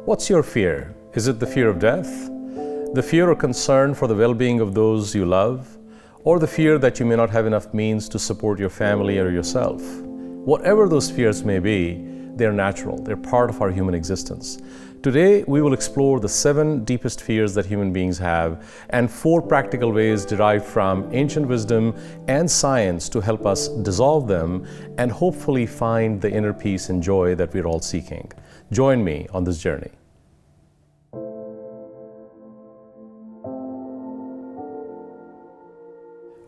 What's your fear? Is it the fear of death? The fear or concern for the well-being of those you love? Or the fear that you may not have enough means to support your family or yourself? Whatever those fears may be, they're natural. They're part of our human existence. Today, we will explore the 7 deepest fears that human beings have and 4 practical ways derived from ancient wisdom and science to help us dissolve them and hopefully find the inner peace and joy that we're all seeking. Join me on this journey.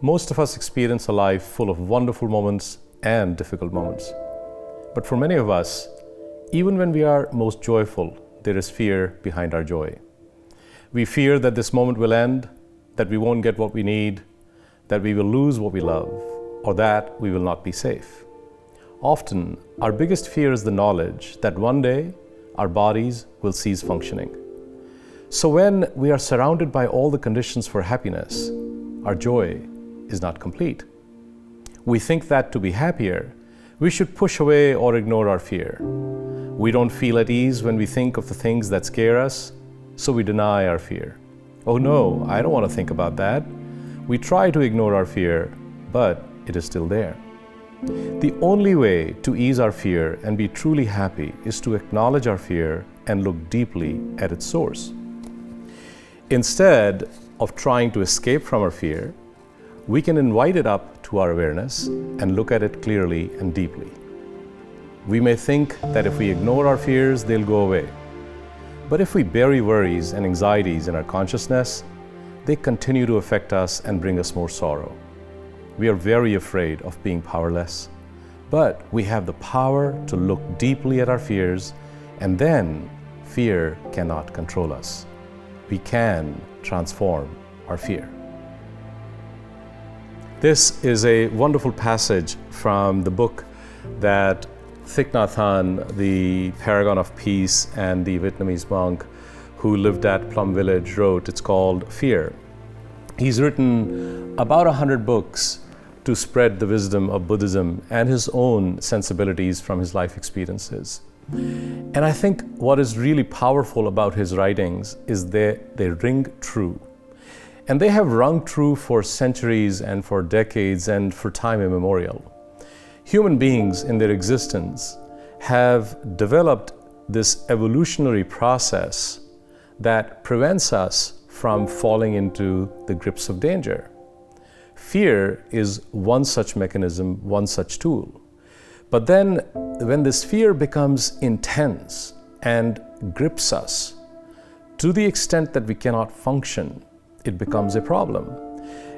Most of us experience a life full of wonderful moments and difficult moments. But for many of us, even when we are most joyful, there is fear behind our joy. We fear that this moment will end, that we won't get what we need, that we will lose what we love, or that we will not be safe. Often, our biggest fear is the knowledge that one day our bodies will cease functioning. So when we are surrounded by all the conditions for happiness, our joy is not complete. We think that to be happier, we should push away or ignore our fear. We don't feel at ease when we think of the things that scare us, so we deny our fear. Oh no, I don't want to think about that. We try to ignore our fear, but it is still there. The only way to ease our fear and be truly happy is to acknowledge our fear and look deeply at its source. Instead of trying to escape from our fear, we can invite it up to our awareness and look at it clearly and deeply. We may think that if we ignore our fears, they'll go away. But if we bury worries and anxieties in our consciousness, they continue to affect us and bring us more sorrow. We are very afraid of being powerless, but we have the power to look deeply at our fears, and then fear cannot control us. We can transform our fear. This is a wonderful passage from the book that THICH NHAT HANH, the paragon of peace and the Vietnamese monk who lived at Plum Village, wrote. It's called Fear. He's written about 100 books to spread the wisdom of Buddhism and his own sensibilities from his life experiences. And I think what is really powerful about his writings is they ring true. And they have rung true for centuries and for decades and for time immemorial. Human beings in their existence have developed this evolutionary process that prevents us from falling into the grips of danger. Fear is one such mechanism, one such tool. But then when this fear becomes intense and grips us to the extent that we cannot function, it becomes a problem.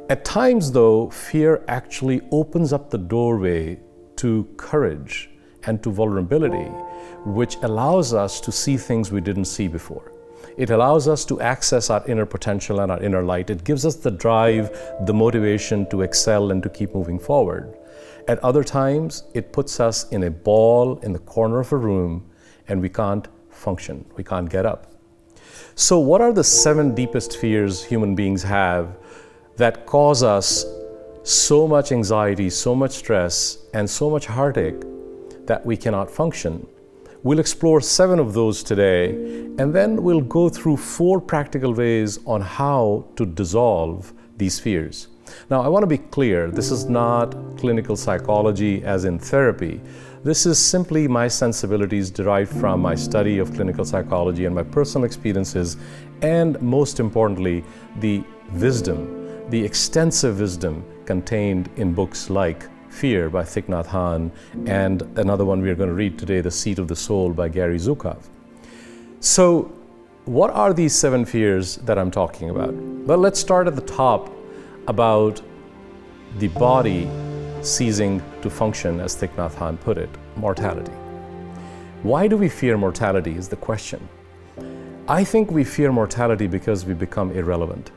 At times though, fear actually opens up the doorway to courage and to vulnerability, which allows us to see things we didn't see before. It allows us to access our inner potential and our inner light. It gives us the drive, the motivation to excel and to keep moving forward. At other times, it puts us in a ball in the corner of a room and we can't function, we can't get up. So what are the 7 deepest fears human beings have that cause us so much anxiety, so much stress, and so much heartache that we cannot function? We'll explore 7 of those today, and then we'll go through 4 practical ways on how to dissolve these fears. Now, I want to be clear, this is not clinical psychology as in therapy. This is simply my sensibilities derived from my study of clinical psychology and my personal experiences, and most importantly, the wisdom, the extensive wisdom contained in books like Fear by THICH NHAT HANH and another one we're going to read today, The Seat of the Soul by Zukav. So what are these 7 fears that I'm talking about? Well, let's start at the top about the body ceasing to function, as THICH NHAT HANH put it, mortality. Why do we fear mortality is the question. I think we fear mortality because we become irrelevant.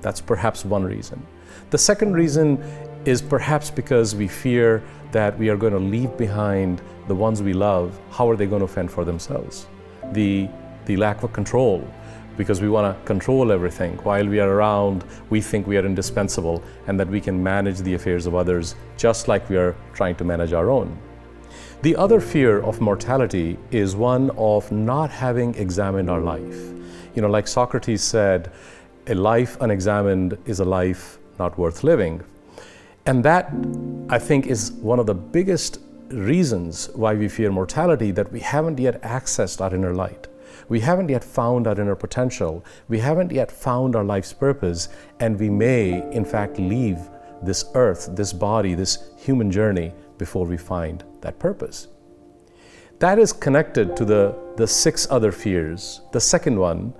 That's perhaps one reason. The second reason is perhaps because we fear that we are going to leave behind the ones we love. How are they going to fend for themselves? The lack of control, because we want to control everything. While we are around, we think we are indispensable and that we can manage the affairs of others just like we are trying to manage our own. The other fear of mortality is one of not having examined our life. Like Socrates said, a life unexamined is a life not worth living. And that, I think, is one of the biggest reasons why we fear mortality, that we haven't yet accessed our inner light. We haven't yet found our inner potential. We haven't yet found our life's purpose, and we may, in fact, leave this earth, this body, this human journey before we find that purpose. That is connected to the 6 other fears. The second one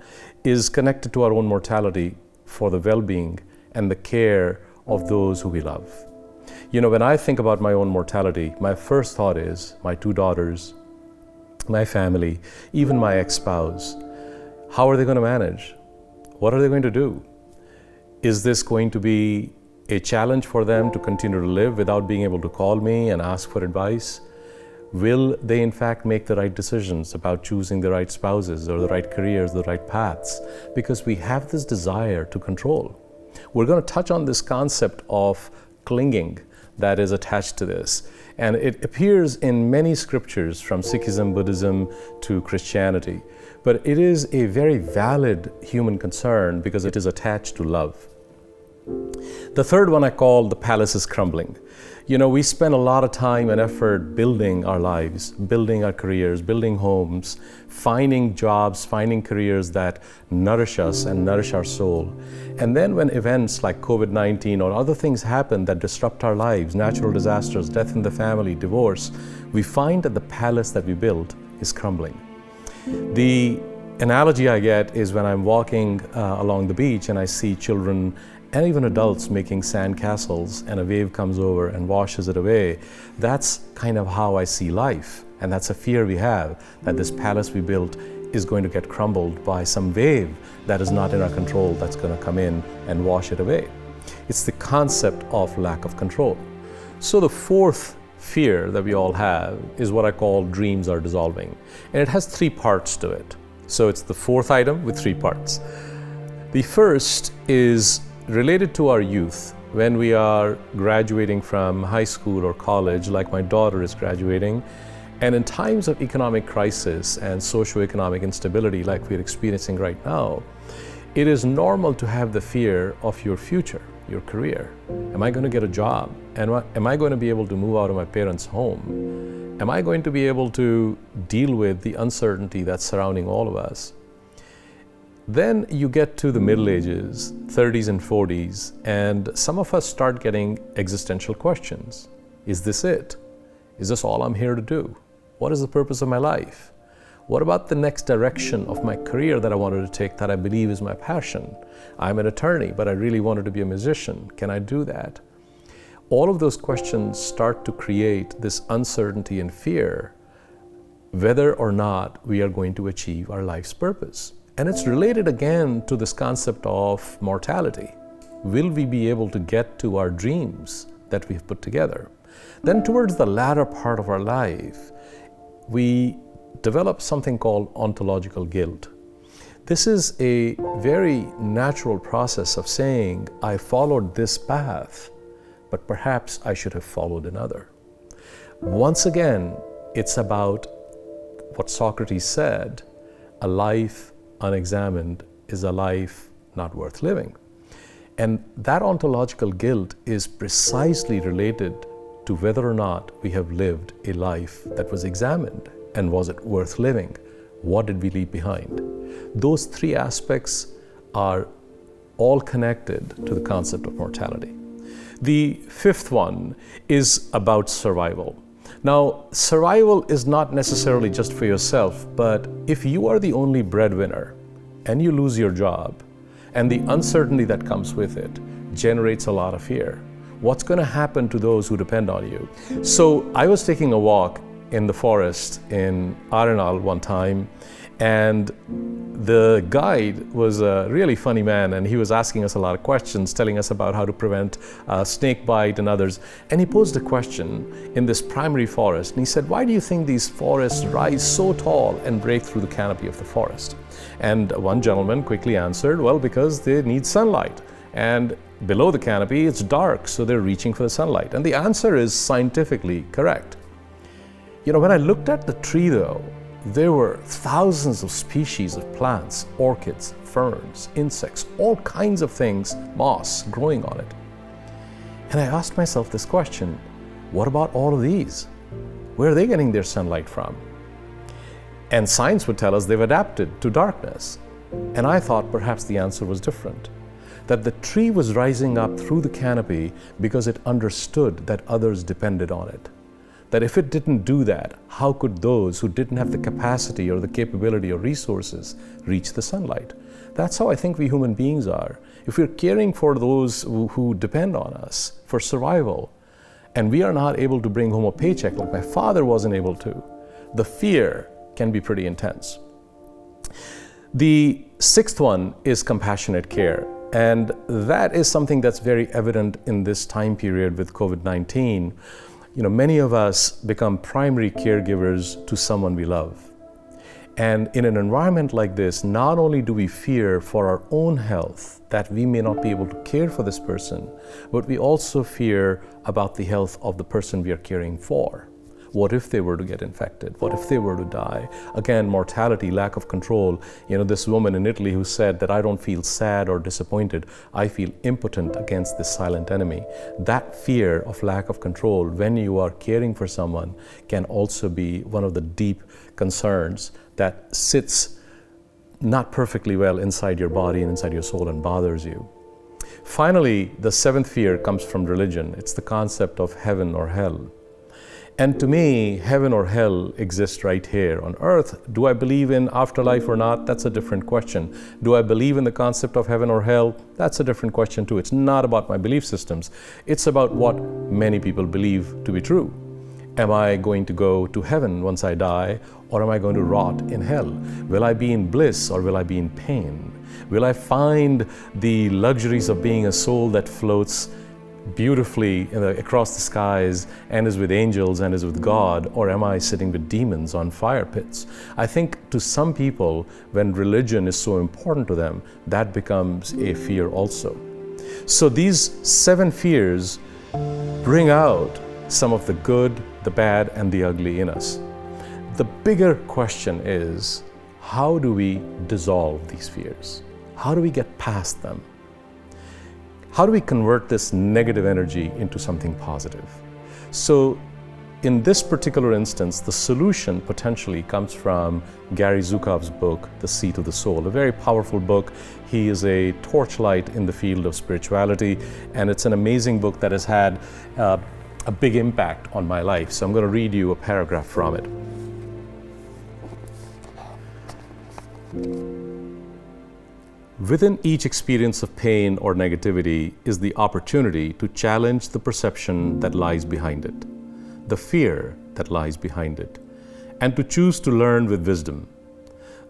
is connected to our own mortality for the well-being and the care of those who we love. When I think about my own mortality, my first thought is my 2 daughters, my family, even my ex-spouse. How are they going to manage? What are they going to do? Is this going to be a challenge for them to continue to live without being able to call me and ask for advice? Will they in fact make the right decisions about choosing the right spouses or the right careers, the right paths? Because we have this desire to control. We're going to touch on this concept of clinging that is attached to this. And it appears in many scriptures from Sikhism, Buddhism to Christianity. But it is a very valid human concern because it is attached to love. The third one I call the palace is crumbling. We spend a lot of time and effort building our lives, building our careers, building homes, finding jobs, finding careers that nourish us and nourish our soul. And then when events like COVID-19 or other things happen that disrupt our lives, natural disasters, death in the family, divorce, we find that the palace that we built is crumbling. The analogy I get is when I'm walking along the beach and I see children and even adults making sand castles, and a wave comes over and washes it away. That's kind of how I see life. And that's a fear we have, that this palace we built is going to get crumbled by some wave that is not in our control, that's going to come in and wash it away. It's the concept of lack of control. So the fourth fear that we all have is what I call dreams are dissolving. And it has 3 parts to it. So it's the fourth item with 3 parts. The first is related to our youth. When we are graduating from high school or college, like my daughter is graduating, and in times of economic crisis and socioeconomic instability like we're experiencing right now, it is normal to have the fear of your future, your career. Am I going to get a job? Am I going to be able to move out of my parents' home? Am I going to be able to deal with the uncertainty that's surrounding all of us? Then you get to the middle ages, 30s and 40s, and some of us start getting existential questions. Is this it? Is this all I'm here to do? What is the purpose of my life? What about the next direction of my career that I wanted to take that I believe is my passion? I'm an attorney, but I really wanted to be a musician. Can I do that? All of those questions start to create this uncertainty and fear, whether or not we are going to achieve our life's purpose. And it's related again to this concept of mortality. Will we be able to get to our dreams that we've put together? Then towards the latter part of our life, we develop something called ontological guilt. This is a very natural process of saying, I followed this path, but perhaps I should have followed another. Once again, it's about what Socrates said, a life unexamined is a life not worth living. And that ontological guilt is precisely related to whether or not we have lived a life that was examined. And was it worth living? What did we leave behind? Those 3 aspects are all connected to the concept of mortality. The 5th one is about survival. Now, survival is not necessarily just for yourself, but if you are the only breadwinner and you lose your job, and the uncertainty that comes with it generates a lot of fear, what's going to happen to those who depend on you? So I was taking a walk in the forest in Arenal one time, and the guide was a really funny man, and he was asking us a lot of questions, telling us about how to prevent snake bite and others. And he posed a question in this primary forest, and he said, why do you think these forests rise so tall and break through the canopy of the forest? And one gentleman quickly answered, well, because they need sunlight. And below the canopy, it's dark, so they're reaching for the sunlight. And the answer is scientifically correct. When I looked at the tree though, there were thousands of species of plants, orchids, ferns, insects, all kinds of things, moss growing on it. And I asked myself this question, what about all of these? Where are they getting their sunlight from? And science would tell us they've adapted to darkness. And I thought perhaps the answer was different, that the tree was rising up through the canopy because it understood that others depended on it. That if it didn't do that, how could those who didn't have the capacity or the capability or resources reach the sunlight? That's how I think we human beings are. If we're caring for those who depend on us for survival, and we are not able to bring home a paycheck like my father wasn't able to, the fear can be pretty intense. The sixth one is compassionate care. And that is something that's very evident in this time period with COVID-19. Many of us become primary caregivers to someone we love. And in an environment like this, not only do we fear for our own health, that we may not be able to care for this person, but we also fear about the health of the person we are caring for. What if they were to get infected? What if they were to die? Again, mortality, lack of control. This woman in Italy who said that I don't feel sad or disappointed, I feel impotent against this silent enemy. That fear of lack of control when you are caring for someone can also be one of the deep concerns that sits not perfectly well inside your body and inside your soul and bothers you. Finally, the seventh fear comes from religion. It's the concept of heaven or hell. And to me, heaven or hell exists right here on earth. Do I believe in afterlife or not? That's a different question. Do I believe in the concept of heaven or hell? That's a different question too. It's not about my belief systems. It's about what many people believe to be true. Am I going to go to heaven once I die, or am I going to rot in hell? Will I be in bliss or will I be in pain? Will I find the luxuries of being a soul that floats beautifully across the skies and is with angels and is with God, or am I sitting with demons on fire pits? I think to some people, when religion is so important to them, that becomes a fear also. So these 7 fears bring out some of the good, the bad, and the ugly in us. The bigger question is, how do we dissolve these fears? How do we get past them? How do we convert this negative energy into something positive? So in this particular instance, the solution potentially comes from Gary Zukav's book, The Seat of the Soul, a very powerful book. He is a torchlight in the field of spirituality, and it's an amazing book that has had a big impact on my life. So I'm going to read you a paragraph from it. Within each experience of pain or negativity is the opportunity to challenge the perception that lies behind it, the fear that lies behind it, and to choose to learn with wisdom.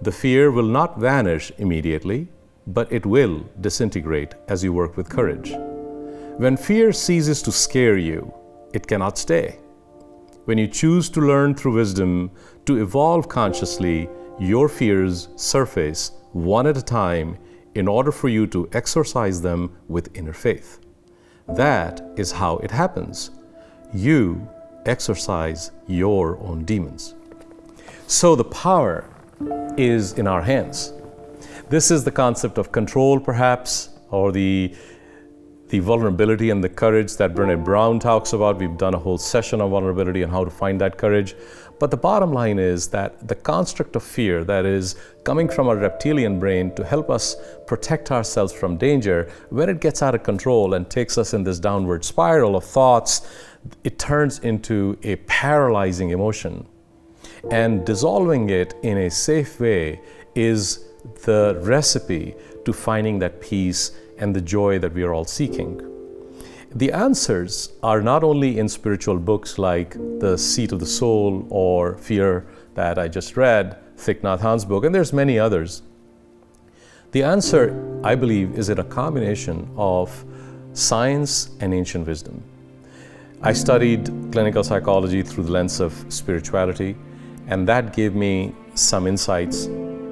The fear will not vanish immediately, but it will disintegrate as you work with courage. When fear ceases to scare you, it cannot stay. When you choose to learn through wisdom, to evolve consciously, your fears surface one at a time in order for you to exorcise them with inner faith. That is how it happens. You exorcise your own demons. So the power is in our hands. This is the concept of control, perhaps, or the vulnerability and the courage that Brené Brown talks about. We've done a whole session on vulnerability and how to find that courage. But the bottom line is that the construct of fear that is coming from our reptilian brain to help us protect ourselves from danger, when it gets out of control and takes us in this downward spiral of thoughts, it turns into a paralyzing emotion. And dissolving it in a safe way is the recipe to finding that peace and the joy that we are all seeking. The answers are not only in spiritual books like The Seat of the Soul or Fear that I just read, Thich Nhat Hanh's book, and there's many others. The answer, I believe, is in a combination of science and ancient wisdom. I studied clinical psychology through the lens of spirituality, and that gave me some insights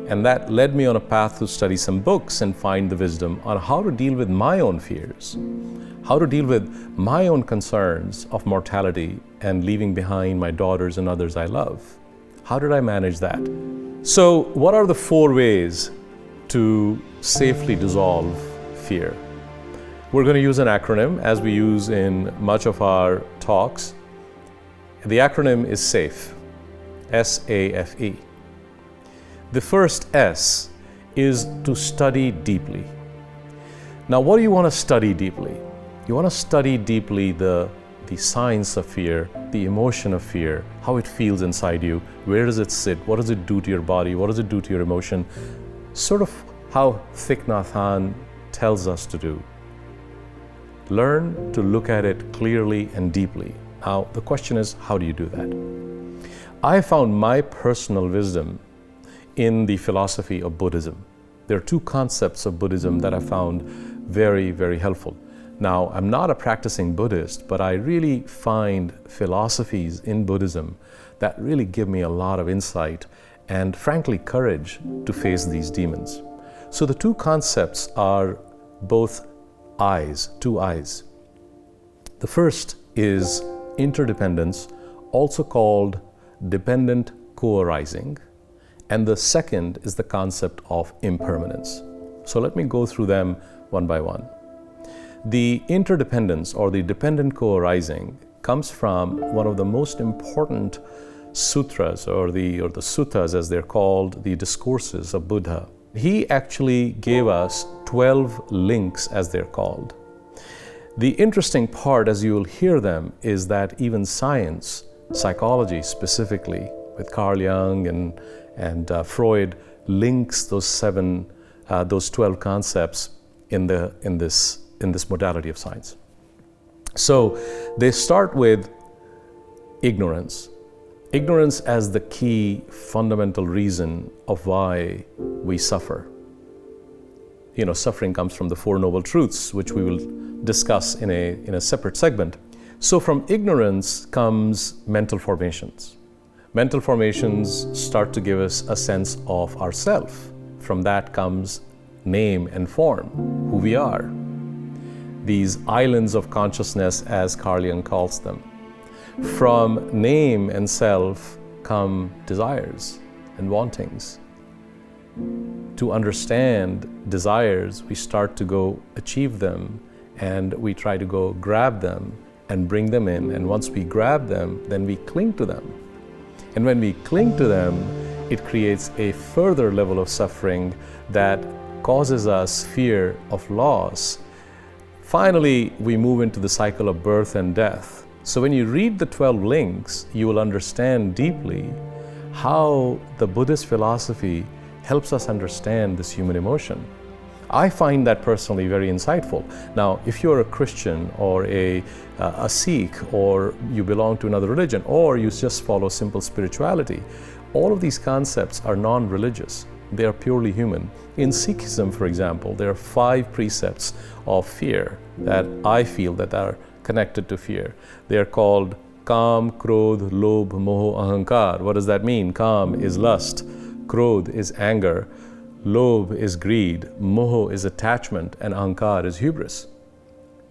And that led me on a path to study some books and find the wisdom on how to deal with my own fears, how to deal with my own concerns of mortality and leaving behind my daughters and others I love. How did I manage that? So, what are the 4 ways to safely dissolve fear? We're going to use an acronym as we use in much of our talks. The acronym is SAFE, S-A-F-E. The first S is to study deeply. Now, what do you want to study deeply? You want to study deeply the science of fear, the emotion of fear, how it feels inside you, where does it sit, what does it do to your body, what does it do to your emotion, sort of how THICH NHAT HANH tells us to do. Learn to look at it clearly and deeply. Now, the question is, how do you do that? I found my personal wisdom in the philosophy of Buddhism. There are 2 concepts of Buddhism that I found very, very helpful. Now, I'm not a practicing Buddhist, but I really find philosophies in Buddhism that really give me a lot of insight and, frankly, courage to face these demons. So the 2 concepts are both eyes, 2 eyes. The first is interdependence, also called dependent co-arising. And the second is the concept of impermanence. So let me go through them one by one. The interdependence or the dependent co-arising comes from one of the most important sutras or the suttas as they're called, the discourses of Buddha. He actually gave us 12 links as they're called. The interesting part, as you'll hear them, is that even science, psychology specifically, with Carl Jung and Freud, links those 12 concepts in this modality of science. So they start with ignorance. Ignorance as the key fundamental reason of why we suffer. Suffering comes from the 4 Noble Truths, which we will discuss in a separate segment. So from ignorance comes mental formations. Mental formations start to give us a sense of ourself. From that comes name and form, who we are. These islands of consciousness, as Carl Jung calls them. From name and self come desires and wantings. To understand desires, we start to go achieve them, and we try to go grab them and bring them in. And once we grab them, then we cling to them. And when we cling to them, it creates a further level of suffering that causes us fear of loss. Finally, we move into the cycle of birth and death. So when you read the 12 links, you will understand deeply how the Buddhist philosophy helps us understand this human emotion. I find that personally very insightful. Now, if you're a Christian or a Sikh, or you belong to another religion, or you just follow simple spirituality, all of these concepts are non-religious. They are purely human. In Sikhism, for example, there are 5 precepts of fear that I feel that are connected to fear. They are called Kam, Krodh, Lobh, Moh, Ahankar. What does that mean? Kam is lust, Krodh is anger, Lobh is greed, Moh is attachment, and Ahankar is hubris.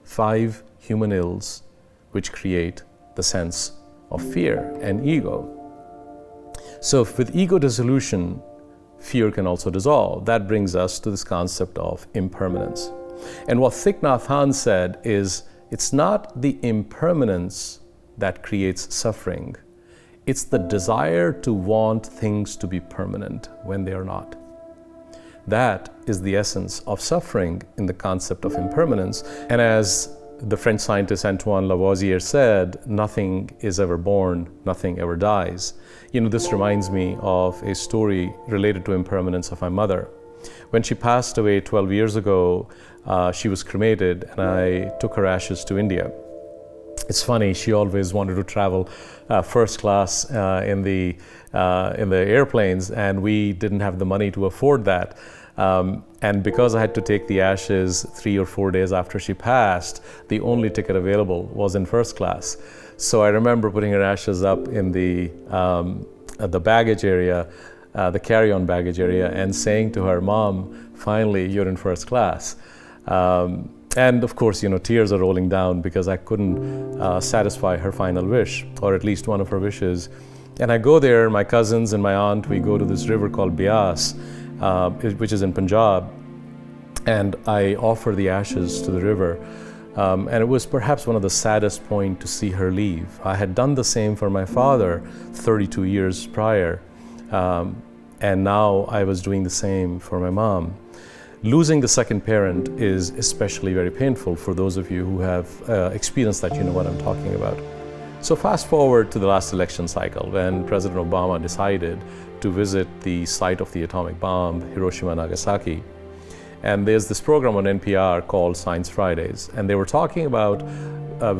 5 human ills which create the sense of fear and ego. So with ego dissolution, fear can also dissolve. That brings us to this concept of impermanence. And what THICH NHAT HANH said is, it's not the impermanence that creates suffering. It's the desire to want things to be permanent when they are not. That is the essence of suffering in the concept of impermanence. And as the French scientist Antoine Lavoisier said, nothing is ever born, nothing ever dies. This reminds me of a story related to impermanence of my mother. When she passed away 12 years ago, she was cremated, and I took her ashes to India. It's funny, she always wanted to travel first class in the airplanes, and we didn't have the money to afford that. And because I had to take the ashes 3 or 4 days after she passed, the only ticket available was in first class. So I remember putting her ashes up in the baggage area the carry-on baggage area, and saying to her, "Mom, finally you're in first class." And of course, tears are rolling down because I couldn't satisfy her final wish, or at least one of her wishes. And I go there, my cousins and my aunt, we go to this river called Beas, which is in Punjab, and I offer the ashes to the river. And it was perhaps one of the saddest points to see her leave. I had done the same for my father 32 years prior, and now I was doing the same for my mom. Losing the second parent is especially very painful. For those of you who have experienced that, you know what I'm talking about. So fast forward to the last election cycle when President Obama decided to visit the site of the atomic bomb, Hiroshima and Nagasaki. And there's this program on NPR called Science Fridays. And they were talking about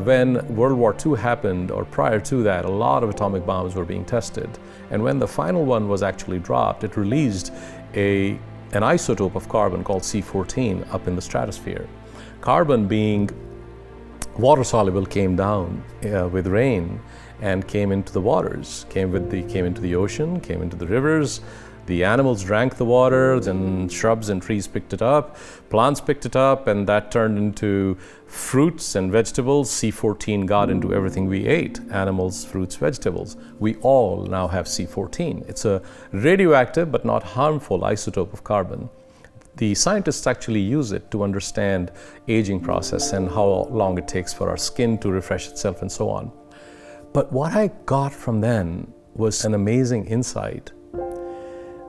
when World War II happened, or prior to that, a lot of atomic bombs were being tested. And when the final one was actually dropped, it released an isotope of carbon called C14 up in the stratosphere. Carbon, being water soluble, came down with rain and came into the waters, came into the ocean, came into the rivers. The animals drank the water, and shrubs and trees picked it up, plants picked it up, and that turned into fruits and vegetables. C14 got into everything we ate: animals, fruits, vegetables. We all now have C14. It's a radioactive but not harmful isotope of carbon. The scientists actually use it to understand aging process and how long it takes for our skin to refresh itself and so on. But what I got from then was an amazing insight,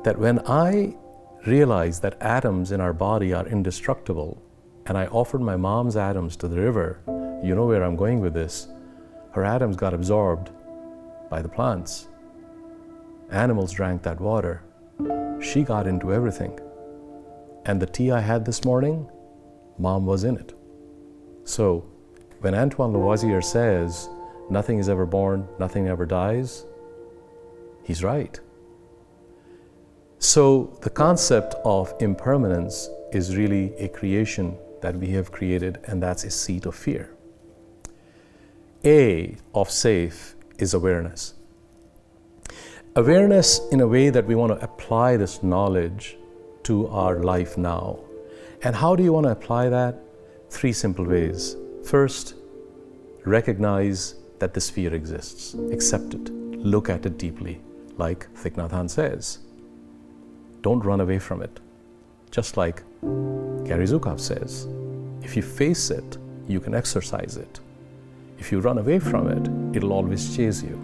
that when I realized that atoms in our body are indestructible, and I offered my mom's atoms to the river, you know where I'm going with this, her atoms got absorbed by the plants. Animals drank that water. She got into everything. And the tea I had this morning, Mom was in it. So when Antoine Lavoisier says, "Nothing is ever born, nothing ever dies," he's right. So the concept of impermanence is really a creation that we have created, and that's a seat of fear. A of safe is awareness. Awareness in a way that we want to apply this knowledge to our life now. And how do you want to apply that? 3 simple ways. First, recognize that this fear exists. Accept it. Look at it deeply, like Thich Nhat Hanh says. Don't run away from it. Just like Gary Zukav says, if you face it, you can exercise it. If you run away from it, it'll always chase you.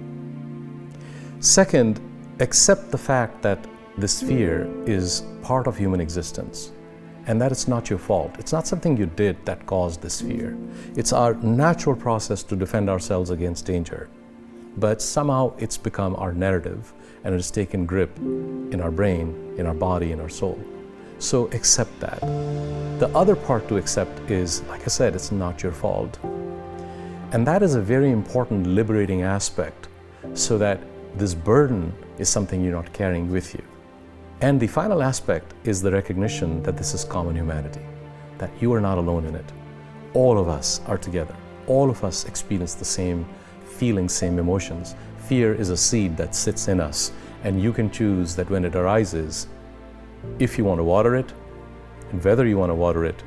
Second, accept the fact that this fear is part of human existence, and that it's not your fault. It's not something you did that caused this fear. It's our natural process to defend ourselves against danger. But somehow it's become our narrative, and it has taken grip in our brain, in our body, in our soul. So accept that. The other part to accept is, like I said, it's not your fault. And that is a very important liberating aspect, so that this burden is something you're not carrying with you. And the final aspect is the recognition that this is common humanity, that you are not alone in it. All of us are together. All of us experience the same feelings, same emotions. Fear is a seed that sits in us, and you can choose that when it arises, if you want to water it, and whether you want to water it,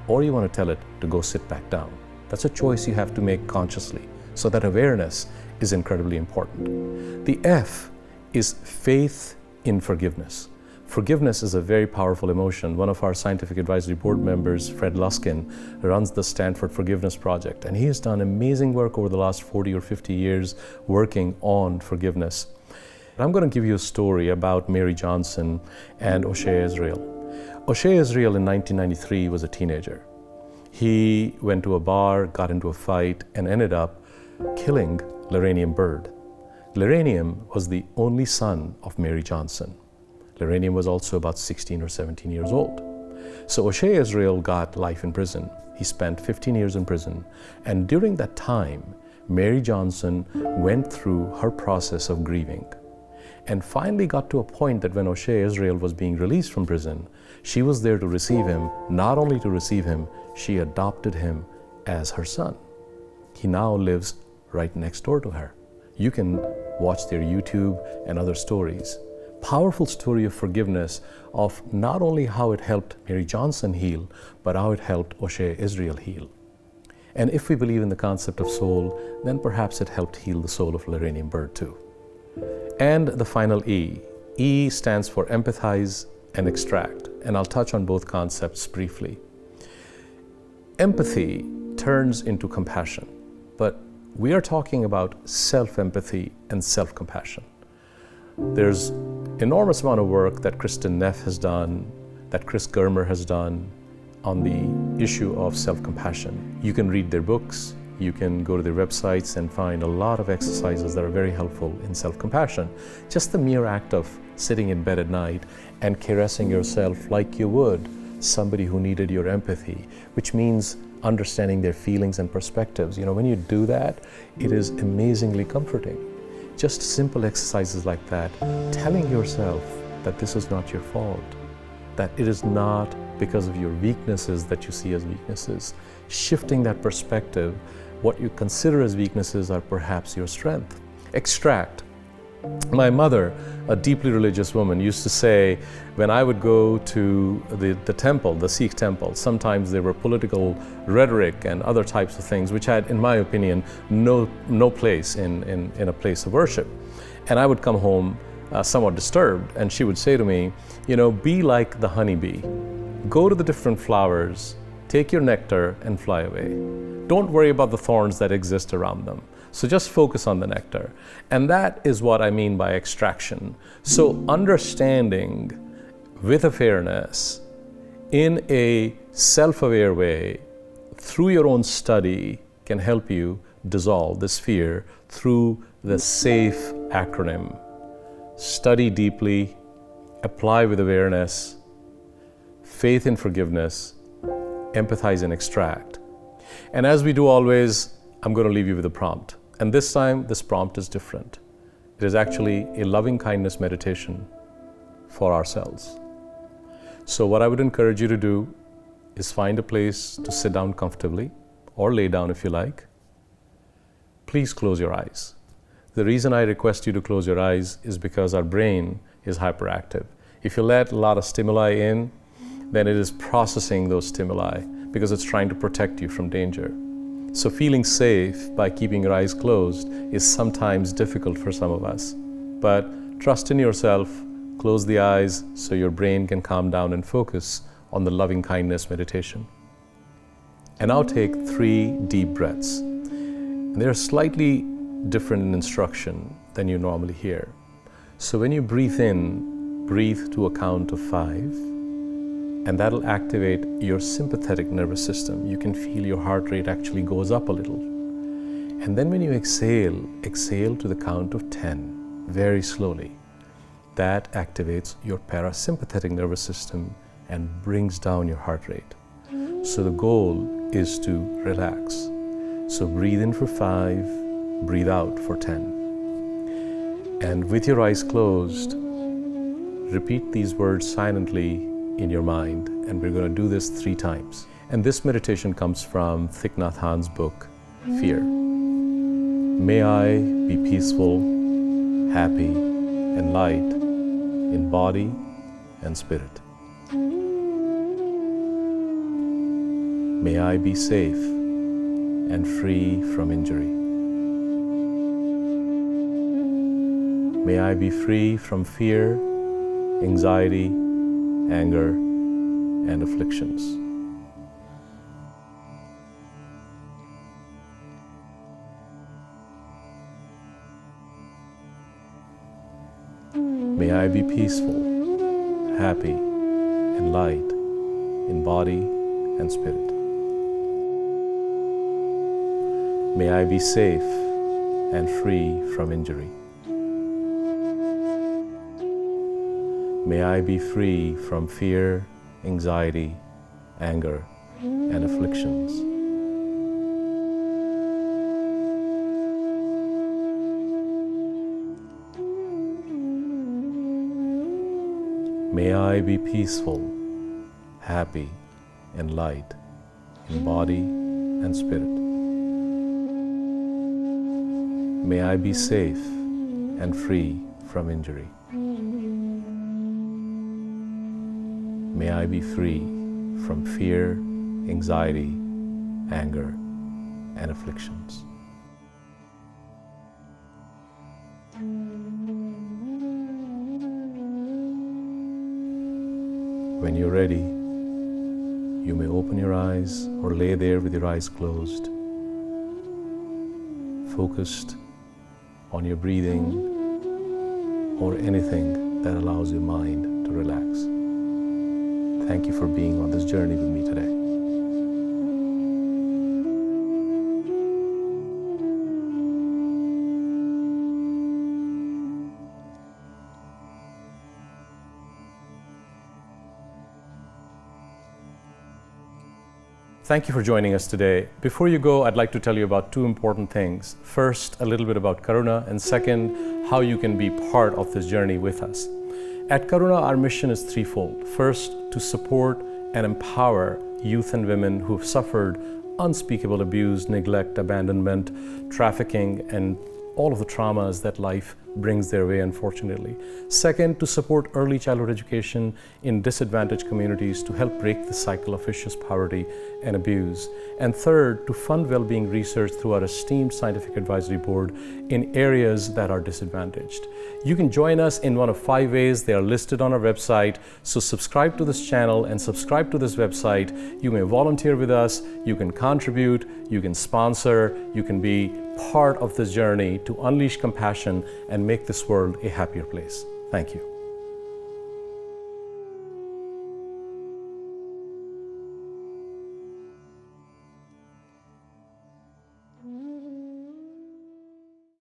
or you want to tell it to go sit back down. That's a choice you have to make consciously. So that awareness is incredibly important. The F is faith in forgiveness. Forgiveness is a very powerful emotion. One of our scientific advisory board members, Fred Luskin, runs the Stanford Forgiveness Project, and he has done amazing work over the last 40 or 50 years working on forgiveness. I'm going to give you a story about Mary Johnson and O'Shea Israel. O'Shea Israel in 1993 was a teenager. He went to a bar, got into a fight, and ended up killing Loranium Byrd. Loranium was the only son of Mary Johnson. Loranium was also about 16 or 17 years old. So O'Shea Israel got life in prison. He spent 15 years in prison. And during that time, Mary Johnson went through her process of grieving, and finally got to a point that when O'Shea Israel was being released from prison, she was there to receive him. Not only to receive him, she adopted him as her son. He now lives right next door to her. You can watch their YouTube and other stories. powerful story of forgiveness of not only how it helped Mary Johnson heal, but how it helped O'Shea Israel heal. And if we believe in the concept of soul, then perhaps it helped heal the soul of Lorraine Bird too. And the final E. E stands for empathize and extract, and I'll touch on both concepts briefly. Empathy turns into compassion, but we are talking about self-empathy and self-compassion. There's enormous amount of work that Kristen Neff has done, that Chris Germer has done on the issue of self-compassion. You can read their books, you can go to their websites and find a lot of exercises that are very helpful in self-compassion. Just the mere act of sitting in bed at night and caressing yourself like you would somebody who needed your empathy, which means understanding their feelings and perspectives. You know, when you do that, it is amazingly comforting. Just simple exercises like that, telling yourself that this is not your fault, that it is not because of your weaknesses that you see as weaknesses. Shifting that perspective, what you consider as weaknesses are perhaps your strength. Extract. My mother, a deeply religious woman, used to say when I would go to the temple, the Sikh temple, sometimes there were political rhetoric and other types of things which had, in my opinion, no place in a place of worship. And I would come home somewhat disturbed, and she would say to me, you know, be like the honeybee. Go to the different flowers, take your nectar and fly away. Don't worry about the thorns that exist around them. So just focus on the nectar. And that is what I mean by extraction. So understanding with a fairness, in a self-aware way, through your own study, can help you dissolve this fear through the SAFE acronym. Study deeply, apply with awareness, faith in forgiveness, empathize and extract. And as we do always, I'm going to leave you with a prompt. And this time, this prompt is different. It is actually a loving kindness meditation for ourselves. So what I would encourage you to do is find a place to sit down comfortably, or lay down if you like. Please close your eyes. The reason I request you to close your eyes is because our brain is hyperactive. If you let a lot of stimuli in, then it is processing those stimuli because it's trying to protect you from danger. So feeling safe by keeping your eyes closed is sometimes difficult for some of us. But trust in yourself, close the eyes so your brain can calm down and focus on the loving kindness meditation. And now take 3 deep breaths. And they're slightly different in instruction than you normally hear. So when you breathe in, breathe to a count of 5. And that'll activate your sympathetic nervous system. You can feel your heart rate actually goes up a little. And then when you exhale, exhale to the count of 10, very slowly. That activates your parasympathetic nervous system and brings down your heart rate. So the goal is to relax. So breathe in for 5, breathe out for 10. And with your eyes closed, repeat these words silently in your mind, and we're going to do this 3 times. And this meditation comes from THICH NHAT Hanh's book, Fear. May I be peaceful, happy, and light in body and spirit. May I be safe and free from injury. May I be free from fear, anxiety, anger, and afflictions. May I be peaceful, happy, and light in body and spirit. May I be safe and free from injury. May I be free from fear, anxiety, anger, and afflictions. May I be peaceful, happy, and light in body and spirit. May I be safe and free from injury. May I be free from fear, anxiety, anger, and afflictions. When you're ready, you may open your eyes or lay there with your eyes closed, focused on your breathing or anything that allows your mind to relax. Thank you for being on this journey with me today. Thank you for joining us today. Before you go, I'd like to tell you about two important things. First, a little bit about Karuna, and second, how you can be part of this journey with us. At Karuna, our mission is threefold. First, to support and empower youth and women who have suffered unspeakable abuse, neglect, abandonment, trafficking, and all of the traumas that life brings their way, unfortunately. Second, to support early childhood education in disadvantaged communities to help break the cycle of vicious poverty and abuse. And third, to fund well-being research through our esteemed scientific advisory board in areas that are disadvantaged. You can join us in one of 5 ways. They are listed on our website. So subscribe to this channel and subscribe to this website. You may volunteer with us, you can contribute, you can sponsor, you can be part of this journey to unleash compassion and make this world a happier place. Thank you.